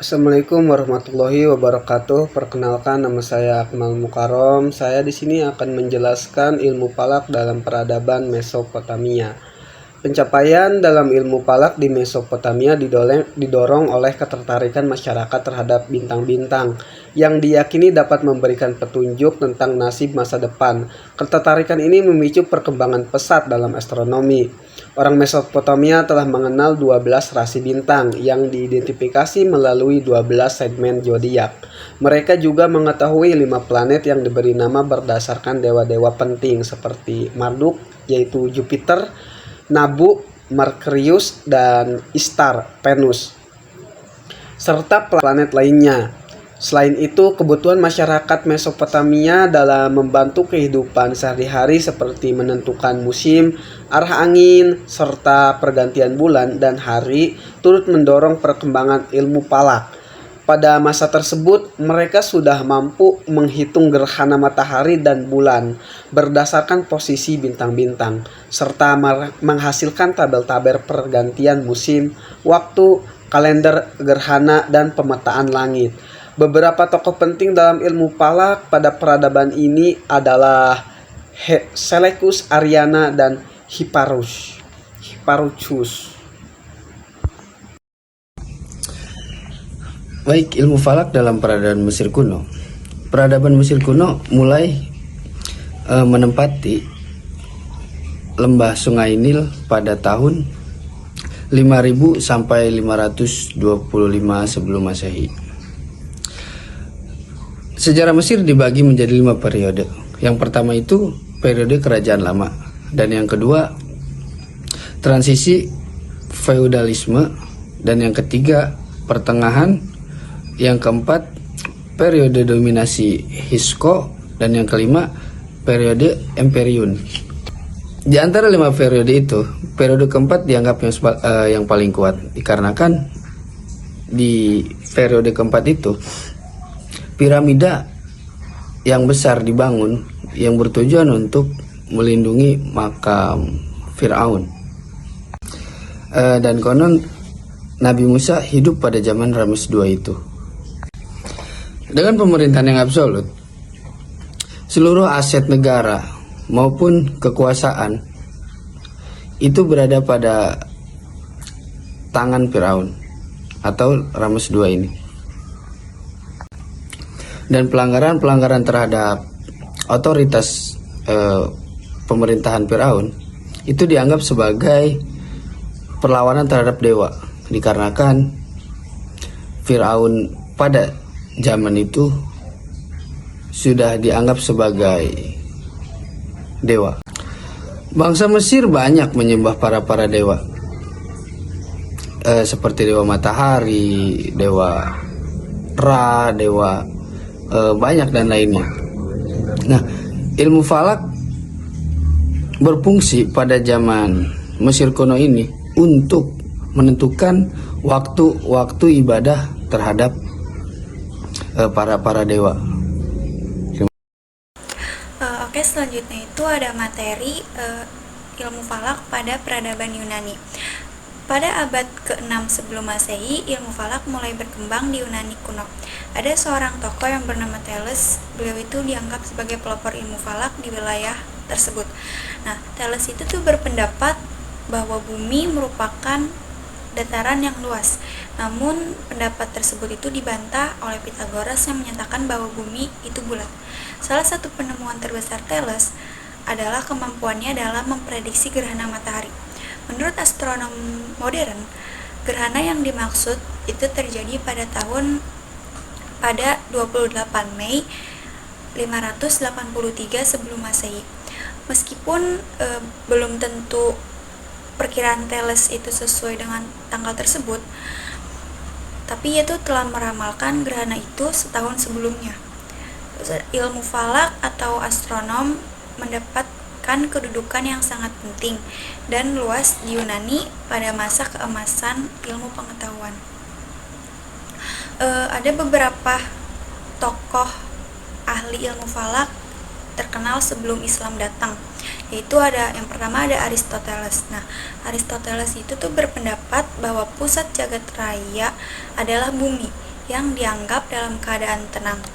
Assalamualaikum warahmatullahi wabarakatuh. Perkenalkan, nama saya Akmal Mukarom. Saya di sini akan menjelaskan ilmu falak dalam peradaban Mesopotamia. Pencapaian dalam ilmu falak di Mesopotamia didorong oleh ketertarikan masyarakat terhadap bintang-bintang yang diyakini dapat memberikan petunjuk tentang nasib masa depan. Ketertarikan ini memicu perkembangan pesat dalam astronomi. Orang Mesopotamia telah mengenal 12 rasi bintang yang diidentifikasi melalui 12 segmen zodiak. Mereka juga mengetahui 5 planet yang diberi nama berdasarkan dewa-dewa penting seperti Marduk, yaitu Jupiter, Nabu, Merkurius, dan Ishtar, Venus, serta planet lainnya. Selain itu, kebutuhan masyarakat Mesopotamia dalam membantu kehidupan sehari-hari seperti menentukan musim, arah angin, serta pergantian bulan dan hari turut mendorong perkembangan ilmu falak. Pada masa tersebut, mereka sudah mampu menghitung gerhana matahari dan bulan berdasarkan posisi bintang-bintang, serta menghasilkan tabel-tabel pergantian musim, waktu, kalender gerhana, dan pemetaan langit. Beberapa tokoh penting dalam ilmu falak pada peradaban ini adalah Seleucus, Ariana, dan Hipparchus. Baik, ilmu falak dalam peradaban Mesir kuno. Peradaban Mesir kuno mulai menempati lembah Sungai Nil pada tahun 5000 sampai 525 sebelum Masehi. Sejarah Mesir dibagi menjadi 5 periode. Yang pertama itu periode kerajaan lama, dan yang kedua transisi feudalisme, dan yang ketiga pertengahan, yang keempat periode dominasi Hyksos, dan yang kelima periode Imperium. Di antara 5 periode itu, periode keempat dianggap yang paling kuat dikarenakan di periode keempat itu piramida yang besar dibangun yang bertujuan untuk melindungi makam Firaun. Dan konon Nabi Musa hidup pada zaman Ramses II itu. Dengan pemerintahan yang absolut, seluruh aset negara maupun kekuasaan itu berada pada tangan Firaun atau Ramses II ini. Dan pelanggaran-pelanggaran terhadap otoritas pemerintahan Firaun itu dianggap sebagai perlawanan terhadap dewa, dikarenakan Firaun pada zaman itu sudah dianggap sebagai dewa. Bangsa Mesir banyak menyembah para dewa, seperti dewa matahari, dewa Ra, dewa banyak dan lainnya. Nah, ilmu falak berfungsi pada zaman Mesir kuno ini untuk menentukan waktu-waktu ibadah terhadap para dewa. Oke, selanjutnya itu ada materi ilmu falak pada peradaban Yunani. Pada abad ke-6 sebelum Masehi, ilmu falak mulai berkembang di Yunani kuno. Ada seorang tokoh yang bernama Thales. Beliau itu dianggap sebagai pelopor ilmu falak di wilayah tersebut. Nah, Thales itu tuh berpendapat bahwa bumi merupakan dataran yang luas. Namun, pendapat tersebut itu dibantah oleh Pythagoras yang menyatakan bahwa bumi itu bulat. Salah satu penemuan terbesar Thales adalah kemampuannya dalam memprediksi gerhana matahari. Menurut astronom modern, gerhana yang dimaksud itu terjadi pada 28 Mei 583 sebelum Masehi. Meskipun belum tentu perkiraan Thales itu sesuai dengan tanggal tersebut, tapi itu telah meramalkan gerhana itu setahun sebelumnya. Ilmu falak atau astronom mendapatkan kedudukan yang sangat penting dan luas di Yunani pada masa keemasan ilmu pengetahuan. Ada beberapa tokoh ahli ilmu falak terkenal sebelum Islam datang, yaitu yang pertama ada Aristoteles. Nah, Aristoteles itu tuh berpendapat bahwa pusat jagat raya adalah bumi, yang dianggap dalam keadaan tenang.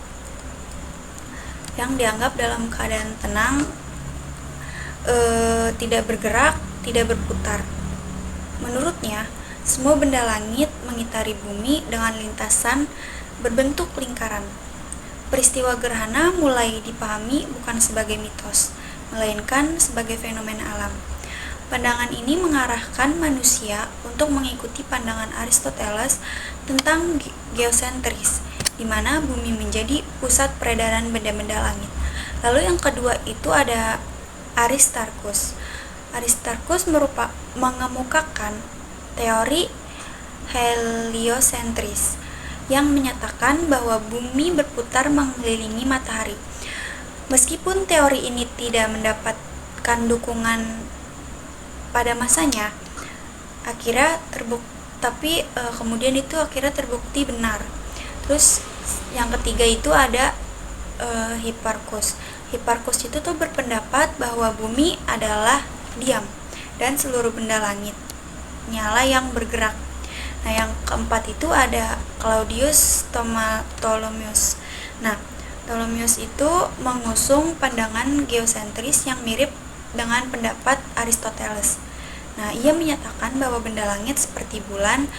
Tidak bergerak, tidak berputar. Menurutnya, semua benda langit mengitari bumi dengan lintasan berbentuk lingkaran. Peristiwa gerhana mulai dipahami bukan sebagai mitos, melainkan sebagai fenomena alam. Pandangan ini mengarahkan manusia untuk mengikuti pandangan Aristoteles tentang geosentris, di mana bumi menjadi pusat peredaran benda-benda langit. Lalu yang kedua itu ada Aristarchus. Aristarchus mengemukakan teori heliosentris yang menyatakan bahwa bumi berputar mengelilingi matahari. Meskipun teori ini tidak mendapatkan dukungan pada masanya, kemudian itu akhirnya terbukti benar. Terus yang ketiga itu ada Hipparchus. Hipparchus itu tuh berpendapat bahwa bumi adalah diam dan seluruh benda langit nyala yang bergerak. Nah, yang keempat itu ada Claudius Ptolemaeus. Nah, Ptolemaeus itu mengusung pandangan geosentris yang mirip dengan pendapat Aristoteles. Nah, ia menyatakan bahwa benda langit seperti bulan,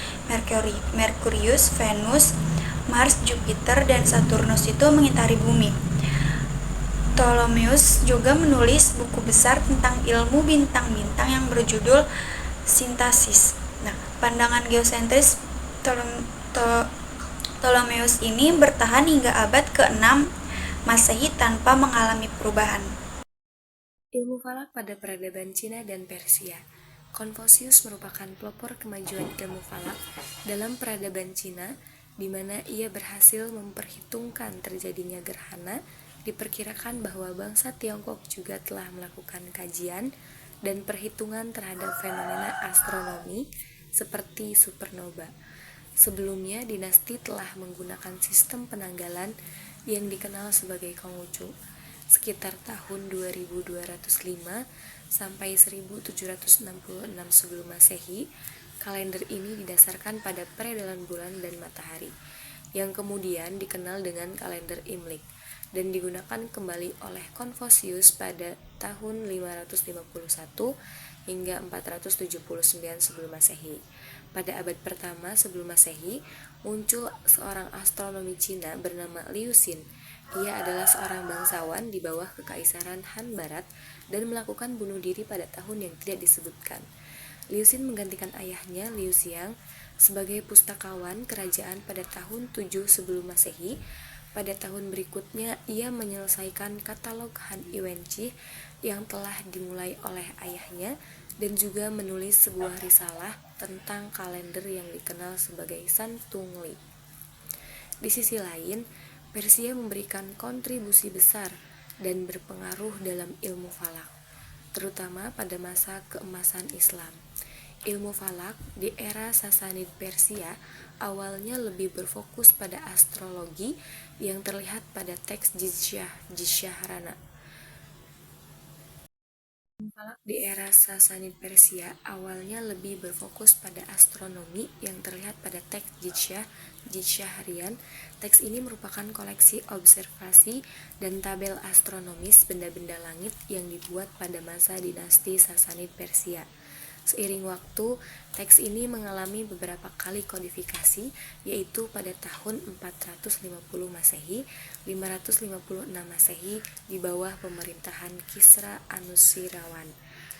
Merkurius, Venus, Mars, Jupiter, dan Saturnus itu mengitari bumi. Ptolemaeus juga menulis buku besar tentang ilmu bintang-bintang yang berjudul Sintasis. Nah, pandangan geosentris Ptolemaeus ini bertahan hingga abad ke-6 Masehi tanpa mengalami perubahan. Ilmu falak pada peradaban Cina dan Persia. Konfusius merupakan pelopor kemajuan ilmu falak dalam peradaban Cina, di mana ia berhasil memperhitungkan terjadinya gerhana. Diperkirakan bahwa bangsa Tiongkok juga telah melakukan kajian dan perhitungan terhadap fenomena astronomi seperti supernova. Sebelumnya, dinasti telah menggunakan sistem penanggalan yang dikenal sebagai Konghucu. Sekitar tahun 2205 sampai 1766 sebelum Masehi, kalender ini didasarkan pada peredaran bulan dan matahari, yang kemudian dikenal dengan kalender Imlek, dan digunakan kembali oleh Konfusius pada tahun 551 hingga 479 sebelum Masehi. Pada abad pertama sebelum Masehi, muncul seorang astronomi Cina bernama Liu Xin. Ia adalah seorang bangsawan di bawah kekaisaran Han Barat dan melakukan bunuh diri pada tahun yang tidak disebutkan. Liu Xin menggantikan ayahnya, Liu Xiang, sebagai pustakawan kerajaan pada tahun 7 sebelum Masehi. Pada tahun berikutnya, ia menyelesaikan katalog Han Yuanqi yang telah dimulai oleh ayahnya dan juga menulis sebuah risalah tentang kalender yang dikenal sebagai San Tungli. Di sisi lain, Persia memberikan kontribusi besar dan berpengaruh dalam ilmu falak, terutama pada masa keemasan Islam. Ilmu falak di era Sasanid Persia awalnya lebih berfokus pada astrologi yang terlihat pada teks Jisyahrana. Ilmu falak di era Sasanid Persia awalnya lebih berfokus pada astronomi yang terlihat pada teks Jisyahryan. Teks ini merupakan koleksi observasi dan tabel astronomis benda-benda langit yang dibuat pada masa dinasti Sasanid Persia. Seiring waktu, teks ini mengalami beberapa kali kodifikasi, yaitu pada tahun 450 Masehi, 556 Masehi di bawah pemerintahan Kisra Anusirawan,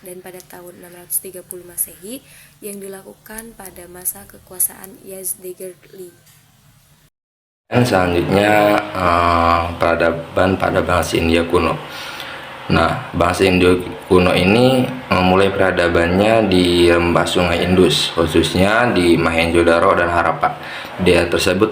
dan pada tahun 630 Masehi yang dilakukan pada masa kekuasaan Yazdegerd-li. Selanjutnya peradaban pada bangsa India kuno. Nah, bangsa India kuno ini memulai peradabannya di lembah Sungai Indus, khususnya di Mohenjo-daro dan Harappa. Di daerah tersebut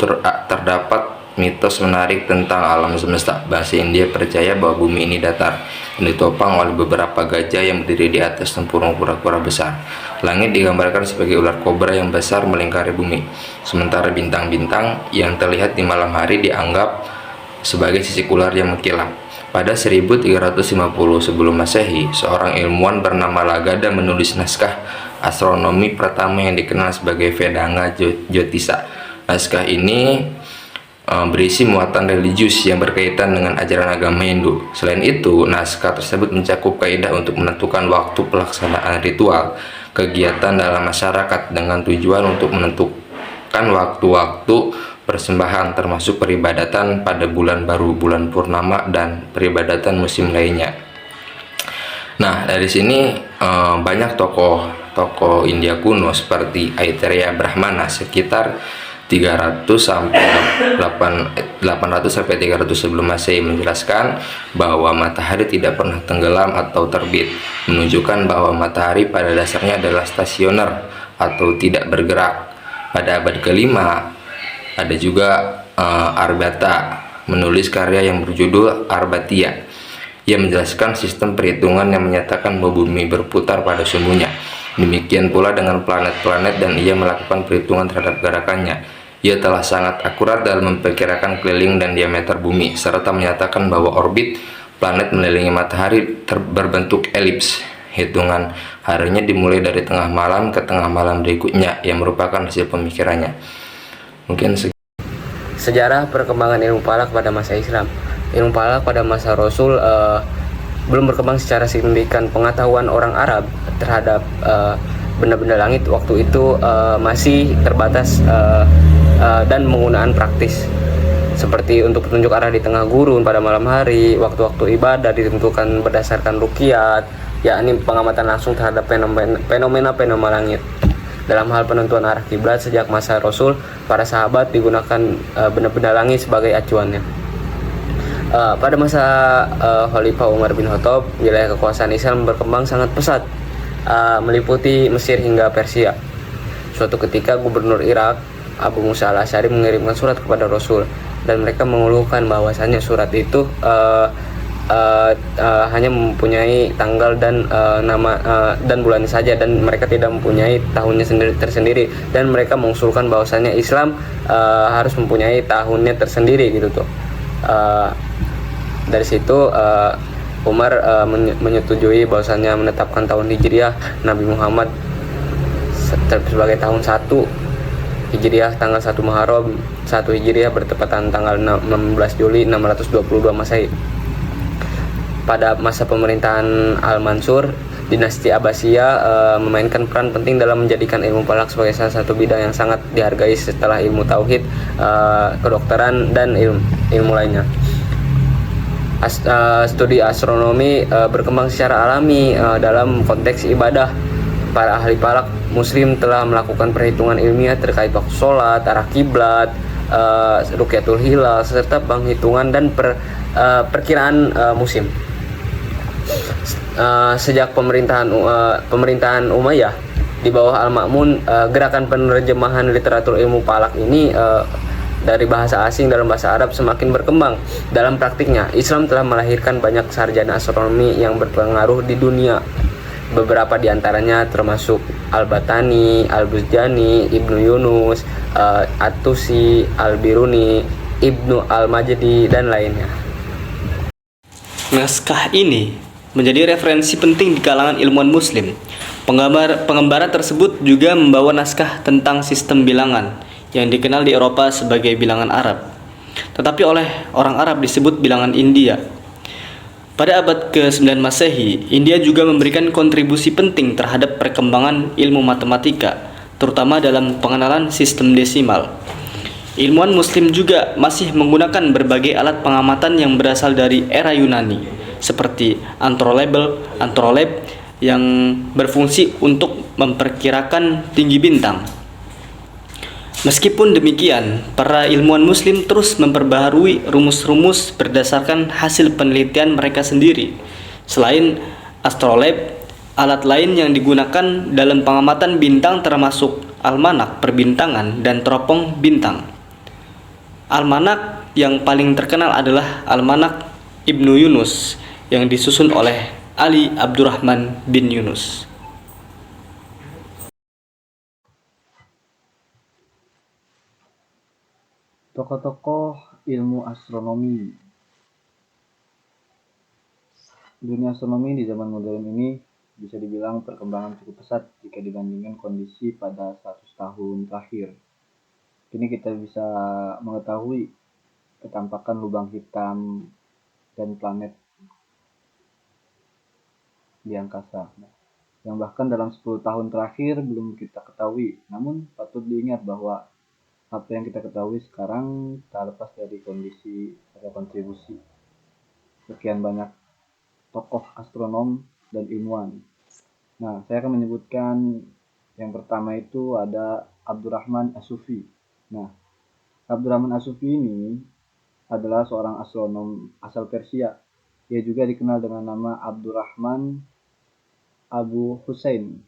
terdapat mitos menarik tentang alam semesta. Bangsa India percaya bahwa bumi ini datar dan ditopang oleh beberapa gajah yang berdiri di atas tempurung kura-kura besar. Langit digambarkan sebagai ular kobra yang besar melingkari bumi, sementara bintang-bintang yang terlihat di malam hari dianggap sebagai sisik ular yang mengkilap. Pada 1350 sebelum Masehi, seorang ilmuwan bernama Lagada menulis naskah astronomi pertama yang dikenal sebagai Vedanga Jyotisa. Naskah ini berisi muatan religius yang berkaitan dengan ajaran agama Hindu. Selain itu, naskah tersebut mencakup kaidah untuk menentukan waktu pelaksanaan ritual kegiatan dalam masyarakat dengan tujuan untuk menentukan waktu-waktu persembahan termasuk peribadatan pada bulan baru, bulan purnama, dan peribadatan musim lainnya. Nah, dari sini banyak tokoh India kuno seperti Aitareya Brahmana sekitar 300 sampai 800 sampai 300 sebelum Masehi menjelaskan bahwa matahari tidak pernah tenggelam atau terbit, menunjukkan bahwa matahari pada dasarnya adalah stasioner atau tidak bergerak. Pada abad kelima ada juga Arbata menulis karya yang berjudul Arbatya. Ia menjelaskan sistem perhitungan yang menyatakan bahwa bumi berputar pada sumbunya. Demikian pula dengan planet-planet dan ia melakukan perhitungan terhadap gerakannya. Ia telah sangat akurat dalam memperkirakan keliling dan diameter bumi, serta menyatakan bahwa orbit planet mengelilingi matahari berbentuk elips. Hitungan harinya dimulai dari tengah malam ke tengah malam berikutnya, yang merupakan hasil pemikirannya. Mungkin Sejarah perkembangan ilmu falak pada masa Islam. Ilmu falak pada masa Rasul belum berkembang secara signifikan. Pengetahuan orang Arab terhadap benda-benda langit waktu itu masih terbatas dan penggunaan praktis, seperti untuk petunjuk arah di tengah gurun pada malam hari. Waktu-waktu ibadah ditentukan berdasarkan ruqyat, yakni pengamatan langsung terhadap fenomena langit. Dalam hal penentuan arah kiblat sejak masa Rasul, para sahabat digunakan benda-benda langit sebagai acuannya. Pada masa Khalifah Umar bin Khattab, wilayah kekuasaan Islam berkembang sangat pesat, meliputi Mesir hingga Persia. Suatu ketika gubernur Irak, Abu Musa al-Asy'ari, mengirimkan surat kepada Rasul, dan mereka mengeluhkan bahwasannya surat itu hanya mempunyai tanggal dan nama dan bulannya saja, dan mereka tidak mempunyai tahunnya tersendiri, dan mereka mengusulkan bahwasannya Islam harus mempunyai tahunnya tersendiri gitu tuh. Dari situ Umar menyetujui bahwasannya menetapkan tahun Hijriah Nabi Muhammad sebagai tahun 1 Hijriah tanggal 1 Muharram, 1 Hijriah bertepatan tanggal 16 Juli 622 Masehi. Pada masa pemerintahan Al-Mansur, dinasti Abbasiyah memainkan peran penting dalam menjadikan ilmu falak sebagai salah satu bidang yang sangat dihargai setelah ilmu tauhid, kedokteran, dan ilmu lainnya. Studi astronomi berkembang secara alami dalam konteks ibadah. Para ahli falak Muslim telah melakukan perhitungan ilmiah terkait waktu sholat, arah kiblat, rukyatul hilal, serta penghitungan dan perkiraan musim. Sejak pemerintahan Umayyah di bawah Al-Ma'mun, gerakan penerjemahan literatur ilmu falak ini dari bahasa asing dalam bahasa Arab semakin berkembang. Dalam praktiknya, Islam telah melahirkan banyak sarjana astronomi yang berpengaruh di dunia. Beberapa di antaranya termasuk Al-Batani, Al-Buzjani, Ibnu Yunus, At-Tusi, Al-Biruni, Ibnu Al-Majdi, dan lainnya. Naskah ini menjadi referensi penting di kalangan ilmuwan Muslim. Penggambaran tersebut juga membawa naskah tentang sistem bilangan yang dikenal di Eropa sebagai bilangan Arab, tetapi oleh orang Arab disebut bilangan India. Pada abad ke-9 Masehi, India juga memberikan kontribusi penting terhadap perkembangan ilmu matematika, terutama dalam pengenalan sistem desimal. Ilmuwan Muslim juga masih menggunakan berbagai alat pengamatan yang berasal dari era Yunani, seperti anthrolab yang berfungsi untuk memperkirakan tinggi bintang. Meskipun demikian, para ilmuwan Muslim terus memperbaharui rumus-rumus berdasarkan hasil penelitian mereka sendiri. Selain astrolab, alat lain yang digunakan dalam pengamatan bintang termasuk almanak perbintangan dan teropong bintang. Almanak yang paling terkenal adalah Almanak Ibnu Yunus yang disusun oleh Ali Abdurrahman bin Yunus. Tokoh-tokoh ilmu astronomi. Dunia astronomi di zaman modern ini bisa dibilang perkembangan cukup pesat jika dibandingkan kondisi pada 100 tahun terakhir. Kini kita bisa mengetahui ketampakan lubang hitam dan planet di angkasa, yang bahkan dalam 10 tahun terakhir belum kita ketahui. Namun patut diingat bahwa apa yang kita ketahui sekarang tak lepas dari kondisi atau kontribusi sekian banyak tokoh astronom dan ilmuwan. Nah, saya akan menyebutkan yang pertama itu ada Abdurrahman As-Sufi. Nah, Abdurrahman As-Sufi ini adalah seorang astronom asal Persia. Ia juga dikenal dengan nama Abdurrahman Abu Hussein,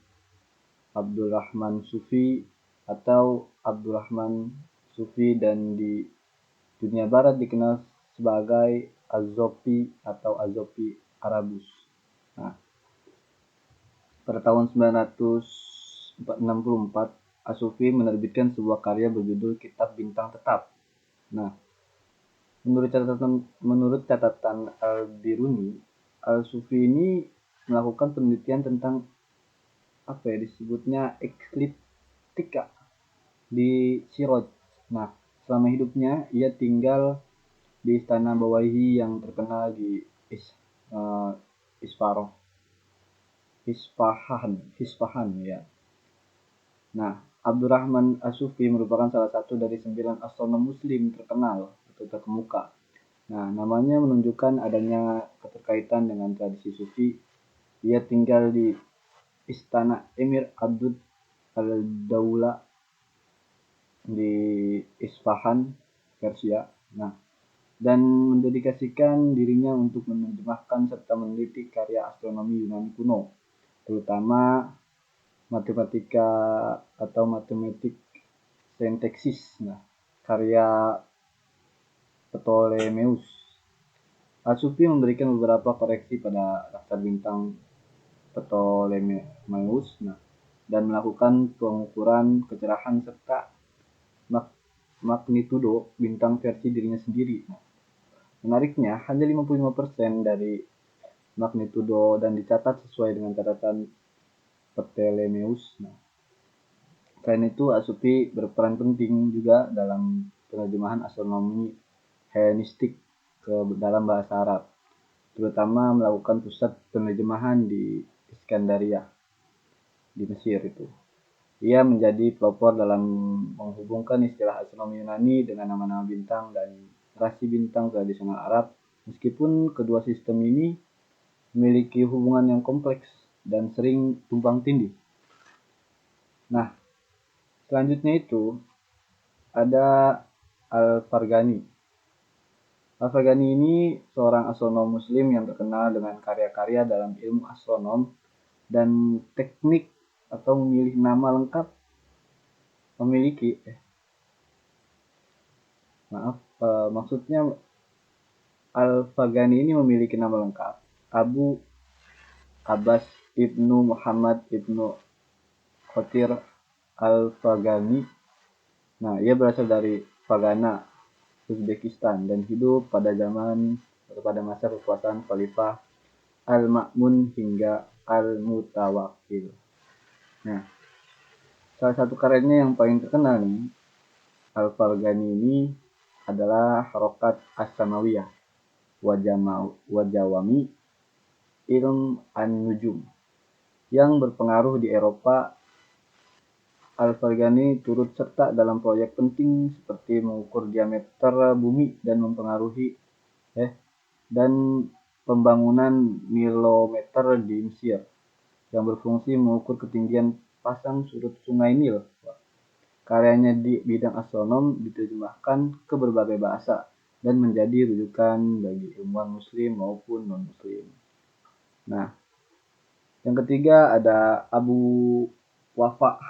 Abdurrahman Sufi, atau Abdurrahman Sufi, dan di dunia barat dikenal sebagai Az-Zofi atau Az-Zofi Arabus. Nah, pada tahun 964, As-Sufi menerbitkan sebuah karya berjudul Kitab Bintang Tetap. Nah, menurut catatan Al-Biruni, Al-Sufi ini melakukan penelitian tentang disebutnya ekliptika di Siroj. Nah, selama hidupnya ia tinggal di istana Bawaihi yang terkenal di Isfahan ya. Nah, Abdurrahman As-Sufi merupakan salah satu dari 9 astronom muslim terkenal atau terkemuka. Nah, namanya menunjukkan adanya keterkaitan dengan tradisi Sufi. Ia tinggal di Istana Emir Abdul al-Daula di Isfahan, Persia. Nah, dan mendedikasikan dirinya untuk menerjemahkan serta meneliti karya astronomi Yunani kuno, terutama matematika atau matematik sintaksis. Nah, karya Ptolemeus. Al-Sufi memberikan beberapa koreksi pada daftar bintang Ptolemeus, dan melakukan pengukuran kecerahan serta magnitudo bintang versi dirinya sendiri. Menariknya, hanya 55% dari magnitudo dan dicatat sesuai dengan catatan Ptolemeus. Selain itu, Al-Sufi berperan penting juga dalam penerjemahan astronomi Helenistik ke dalam bahasa Arab, terutama melakukan pusat penerjemahan di Iskandaria di Mesir itu. Ia menjadi pelopor dalam menghubungkan istilah astronomi Yunani dengan nama-nama bintang dan rasi bintang tradisional Arab, meskipun kedua sistem ini memiliki hubungan yang kompleks dan sering tumpang tindih. Nah, selanjutnya itu ada Al-Farghani. Al-Farghani ini seorang astronom muslim yang terkenal dengan karya-karya dalam ilmu astronom dan teknik atau memilih nama lengkap maksudnya Al-Farghani ini memiliki nama lengkap Abu Abbas Ibnu Muhammad Ibnu Khotir Al-Farghani. Nah, ia berasal dari Farghana, Uzbekistan, dan hidup pada masa kekuasaan Khalifah Al-Ma'mun hingga Al-Mutawakkil. Nah, salah satu karyanya yang paling terkenal nih, Al-Farghani ini adalah Harokat As-Samawiyah Wajawami Ilm An-Nujum yang berpengaruh di Eropa. Al-Farghani turut serta dalam proyek penting seperti mengukur diameter bumi dan pembangunan nilometer di Mesir yang berfungsi mengukur ketinggian pasang surut sungai Nil. Karyanya di bidang astronom diterjemahkan ke berbagai bahasa dan menjadi rujukan bagi ilmuwan muslim maupun non-muslim. Nah, yang ketiga ada Abu Wafa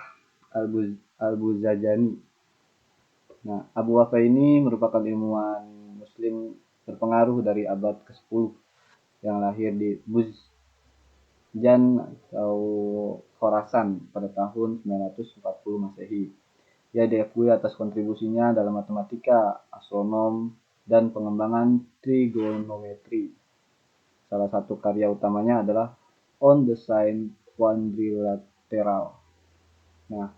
Al-Buzajani. Nah, Abu Wafa ini merupakan ilmuwan muslim berpengaruh dari abad ke-10 yang lahir di Buzjan atau Khorasan pada tahun 940 Masehi. Ia diakui atas kontribusinya dalam matematika, astronom, dan pengembangan trigonometri. Salah satu karya utamanya adalah On the Sine Quadrilateral. Nah,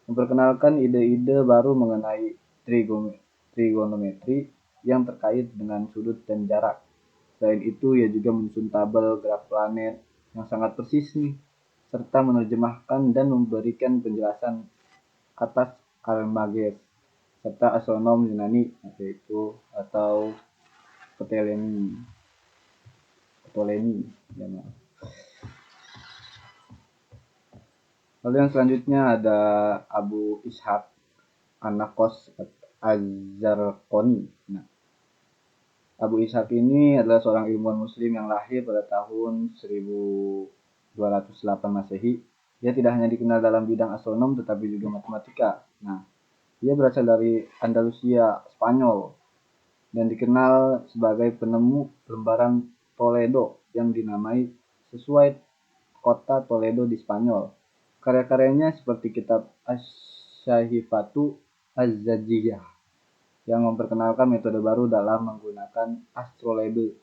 memperkenalkan ide-ide baru mengenai trigonometri yang terkait dengan sudut dan jarak. Selain itu, ia juga menyusun tabel gerak planet yang sangat persis nih, serta menerjemahkan dan memberikan penjelasan atas Almagest, serta astronom Yunani, yaitu atau Ptolemy. Ya, lalu yang selanjutnya ada Abu Ishaq Anakos Az-Zarqani. Nah, Abu Ishaq ini adalah seorang ilmuwan muslim yang lahir pada tahun 1208 Masehi. Dia tidak hanya dikenal dalam bidang astronom tetapi juga matematika. Nah, dia berasal dari Andalusia, Spanyol, dan dikenal sebagai penemu lembaran Toledo yang dinamai sesuai kota Toledo di Spanyol. Karya-karyanya seperti kitab Asy-Syahifatu Az-Zajjiyah yang memperkenalkan metode baru dalam menggunakan astrolabe.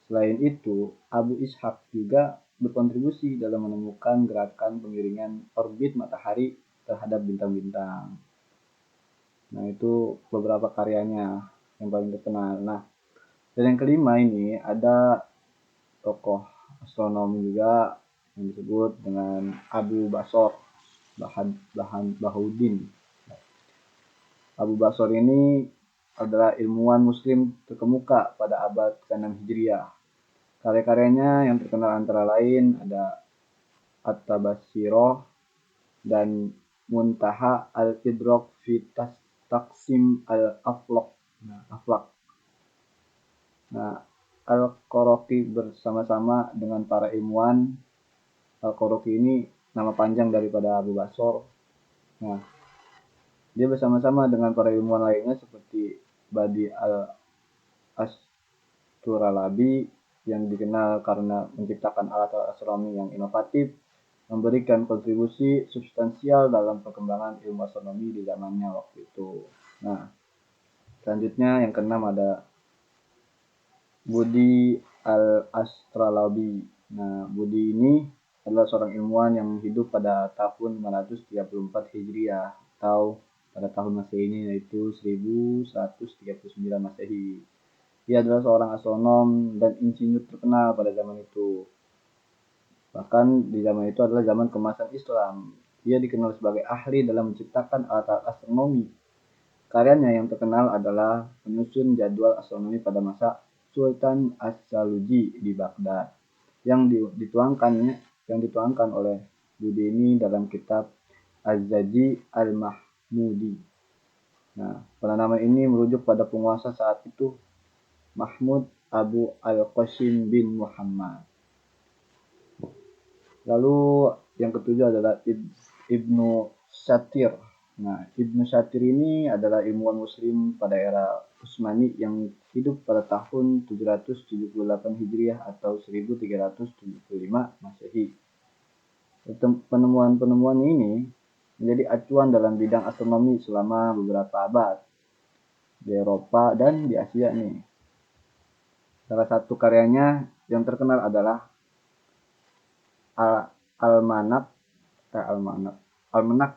Selain itu, Abu Ishaq juga berkontribusi dalam menemukan gerakan pemiringan orbit matahari terhadap bintang-bintang. Nah, itu beberapa karyanya yang paling terkenal. Nah, dan yang kelima ini ada tokoh astronom juga yang disebut dengan Abu Basor Bahuddin. Abu Basor ini adalah ilmuwan muslim terkemuka pada abad ke-6 Hijriah. Karya-karyanya yang terkenal antara lain ada At-Tabasirah dan Muntaha al-Idrak fi Taqsim al-Aflaq. Nah, Al-Qarafi bersama-sama dengan para ilmuwan. Al-Qarafi ini nama panjang daripada Abu Basor. Nah, dia bersama-sama dengan para ilmuwan lainnya seperti Badi al-Asturalabi yang dikenal karena menciptakan alat astronomi yang inovatif, memberikan kontribusi substansial dalam perkembangan ilmu astronomi di zamannya waktu itu. Nah, selanjutnya yang keenam ada Budi al-Astralabi. Nah, Budi ini adalah seorang ilmuwan yang hidup pada tahun 534 Hijriah atau pada tahun Masehi ini, yaitu 1139 Masehi. Ia adalah seorang astronom dan insinyur terkenal pada zaman itu. Bahkan di zaman itu adalah zaman kemasan Islam. Ia dikenal sebagai ahli dalam menciptakan alat-alat astronomi. Karyanya yang terkenal adalah menyusun jadwal astronomi pada masa Sultan As-Saluji di Baghdad yang dituangkan oleh Budi ini dalam kitab Az-Zaji Al-Mahmudi. Nah, penanaman ini merujuk pada penguasa saat itu, Mahmud Abu Al-Qasim bin Muhammad. Lalu yang ketujuh adalah Ibnu Shatir. Nah, Ibnu Shatir ini adalah ilmuwan muslim pada era Utsmani yang hidup pada tahun 778 Hijriah atau 1375 Masehi. Penemuan-penemuan ini menjadi acuan dalam bidang astronomi selama beberapa abad di Eropa dan di Asia nih. Salah satu karyanya yang terkenal adalah Almanak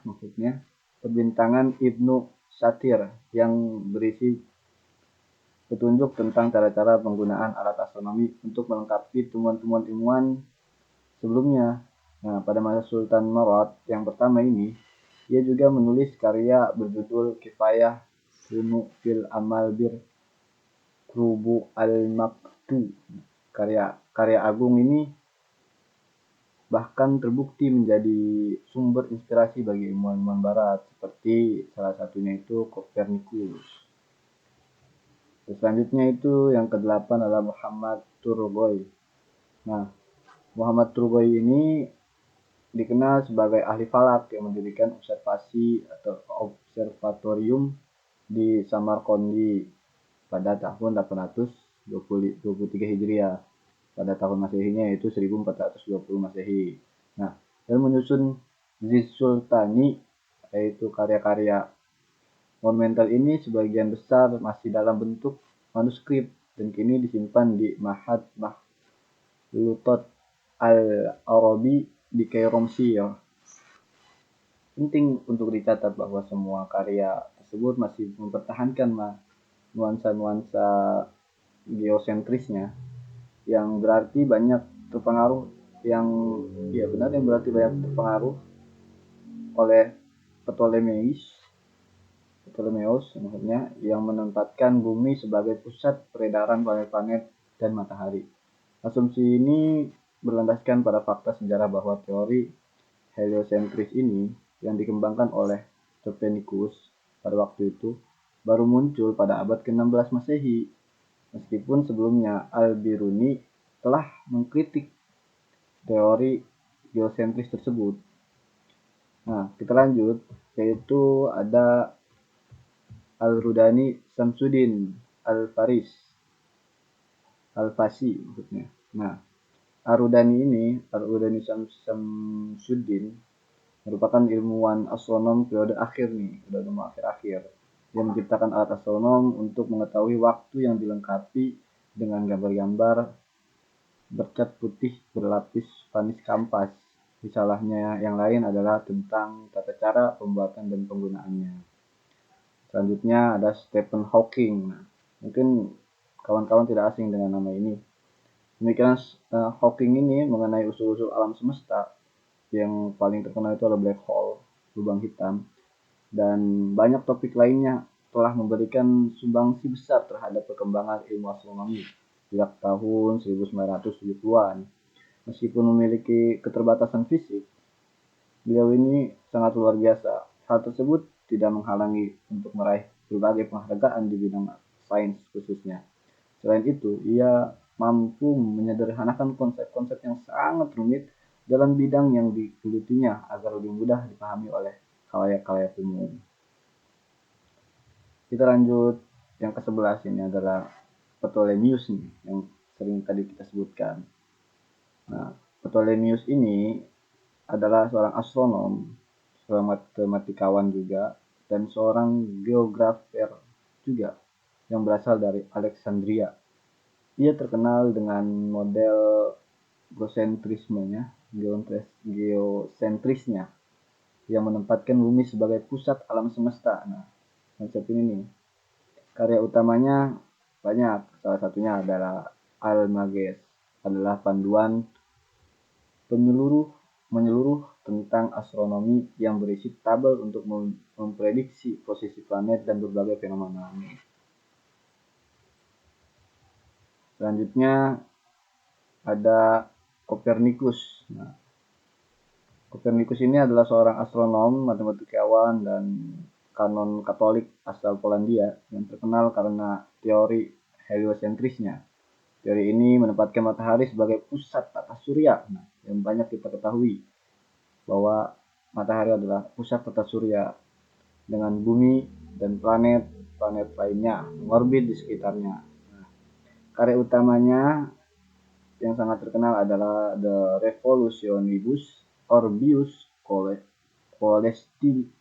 maksudnya, perbintangan Ibnu Shatir yang berisi petunjuk tentang cara-cara penggunaan alat astronomi untuk melengkapi temuan-temuan ilmuwan sebelumnya. Nah, pada masa Sultan Murad yang pertama ini, ia juga menulis karya berjudul Kifayah Hunu fil Amal bir Rubu al-Maktu. Karya agung ini bahkan terbukti menjadi sumber inspirasi bagi ilmuwan-ilmuwan barat, seperti salah satunya itu Copernicus. Selanjutnya itu yang ke-8 adalah Muhammad Turgay. Nah, Muhammad Turgay ini dikenal sebagai ahli falak yang mendirikan observatorium di Samarkandi pada tahun 823 Hijriah. Pada tahun Masehinya yaitu 1420 Masehi. Nah, dan menyusun Zis-Sultani, yaitu karya-karya monumental ini sebagian besar masih dalam bentuk manuskrip dan kini disimpan di Ma'had Makhlutat Al-Arabi di Kairo, Mesir. Penting untuk dicatat bahwa semua karya tersebut masih mempertahankan nuansa-nuansa geosentrisnya, yang berarti banyak terpengaruh yang yang berarti banyak terpengaruh oleh Ptolemeus maksudnya, yang menempatkan bumi sebagai pusat peredaran planet-planet dan matahari. Asumsi ini berlandaskan pada fakta sejarah bahwa teori heliosentris ini yang dikembangkan oleh Copernicus pada waktu itu baru muncul pada abad ke-16 Masehi, meskipun sebelumnya Al-Biruni telah mengkritik teori geosentris tersebut. Nah, kita lanjut, yaitu ada Al-Rudani Samsudin Al-Fasi maksudnya. Nah, Al-Rudani Samsudin merupakan ilmuwan astronom periode akhir akhir yang menciptakan alat astronom untuk mengetahui waktu yang dilengkapi dengan gambar-gambar bercat putih berlapis panis kampas. Risalahnya yang lain adalah tentang tata cara pembuatan dan penggunaannya. Selanjutnya ada Stephen Hawking. Nah, mungkin kawan-kawan tidak asing dengan nama ini. Pemikiran Hawking ini mengenai usul-usul alam semesta, yang paling terkenal itu adalah black hole, lubang hitam, dan banyak topik lainnya telah memberikan sumbangsi besar terhadap perkembangan ilmu astronomi sejak tahun 1970-an. Meskipun memiliki keterbatasan fisik, beliau ini sangat luar biasa. Hal tersebut tidak menghalangi untuk meraih berbagai penghargaan di bidang sains khususnya. Selain itu, ia mampu menyederhanakan konsep-konsep yang sangat rumit dalam bidang yang digelutinya agar lebih mudah dipahami oleh khalayak-khalayak umum. Kita lanjut, yang ke-11 ini adalah Ptolemeus nih, yang sering tadi kita sebutkan. Nah, Ptolemeus ini adalah seorang astronom, seorang matematikawan juga, dan seorang geografer juga yang berasal dari Alexandria. Ia terkenal dengan model geosentrisnya yang menempatkan bumi sebagai pusat alam semesta. Nah, konsep ini nih, karya utamanya banyak. Salah satunya adalah Almagest, adalah panduan menyeluruh tentang astronomi yang berisi tabel untuk memprediksi posisi planet dan berbagai fenomena langit. Selanjutnya ada Copernicus. Nah, Copernicus ini adalah seorang astronom, matematikawan, dan kanon Katolik asal Polandia yang terkenal karena teori heliosentrisnya. Teori ini menempatkan matahari sebagai pusat tata surya. Nah, yang banyak kita ketahui bahwa matahari adalah pusat tata surya dengan bumi dan planet lainnya mengorbit di sekitarnya. Nah, karya utamanya yang sangat terkenal adalah The Revolutionibus Orbius Coelestitum,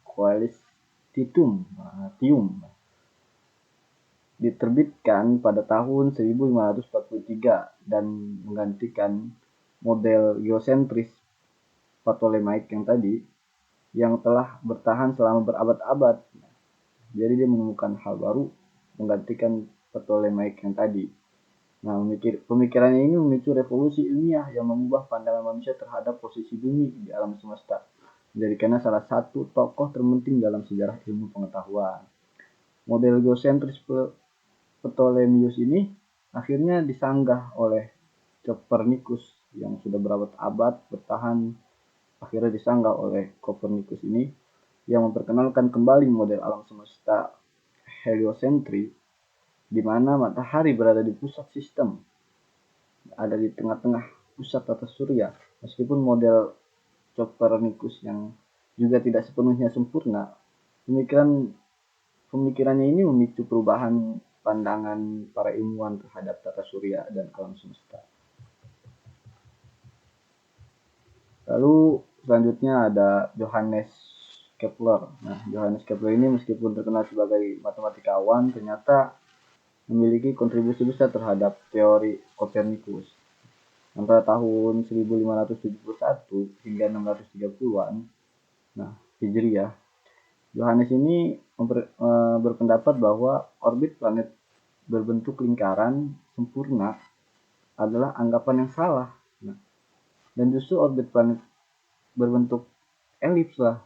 diterbitkan pada tahun 1543 dan menggantikan model geosentris Ptolemaic yang tadi, yang telah bertahan selama berabad-abad. Jadi dia menemukan hal baru menggantikan Ptolemaic yang tadi. Nah, pemikirannya ini memicu revolusi ilmiah yang mengubah pandangan manusia terhadap posisi bumi di alam semesta, menjadikannya salah satu tokoh terpenting dalam sejarah ilmu pengetahuan. Model geosentris Ptolemeus ini akhirnya disanggah oleh Copernicus yang sudah berabad-abad bertahan. Akhirnya disanggah oleh Copernicus ini yang memperkenalkan kembali model alam semesta heliosentri, di mana matahari berada di pusat sistem, ada di tengah-tengah pusat tata surya. Meskipun model Copernicus yang juga tidak sepenuhnya sempurna, pemikirannya ini memicu perubahan pandangan para ilmuwan terhadap tata surya dan alam semesta. Lalu selanjutnya ada Johannes Kepler. Nah, Johannes Kepler ini meskipun terkenal sebagai matematikawan, ternyata memiliki kontribusi besar terhadap teori Copernicus. Antara tahun 1571 hingga 630-an, nah, Hijriyah, Johannes ini berpendapat bahwa orbit planet berbentuk lingkaran sempurna adalah anggapan yang salah. Nah, dan justru orbit planet berbentuk elips lah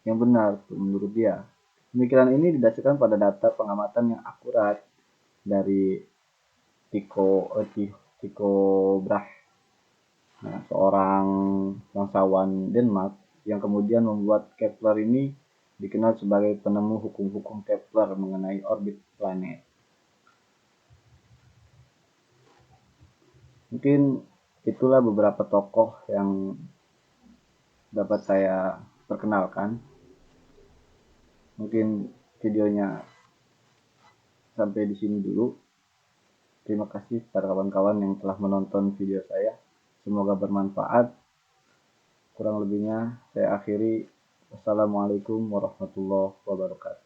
yang benar menurut dia. Pemikiran ini didasarkan pada data pengamatan yang akurat dari Tycho Brahe, seorang bangsawan Denmark yang kemudian membuat Kepler ini dikenal sebagai penemu hukum-hukum Kepler mengenai orbit planet. Mungkin itulah beberapa tokoh yang dapat saya perkenalkan. Mungkin videonya sampai di sini dulu. Terima kasih para kawan-kawan yang telah menonton video saya. Semoga bermanfaat. Kurang lebihnya saya akhiri. Wassalamualaikum warahmatullahi wabarakatuh.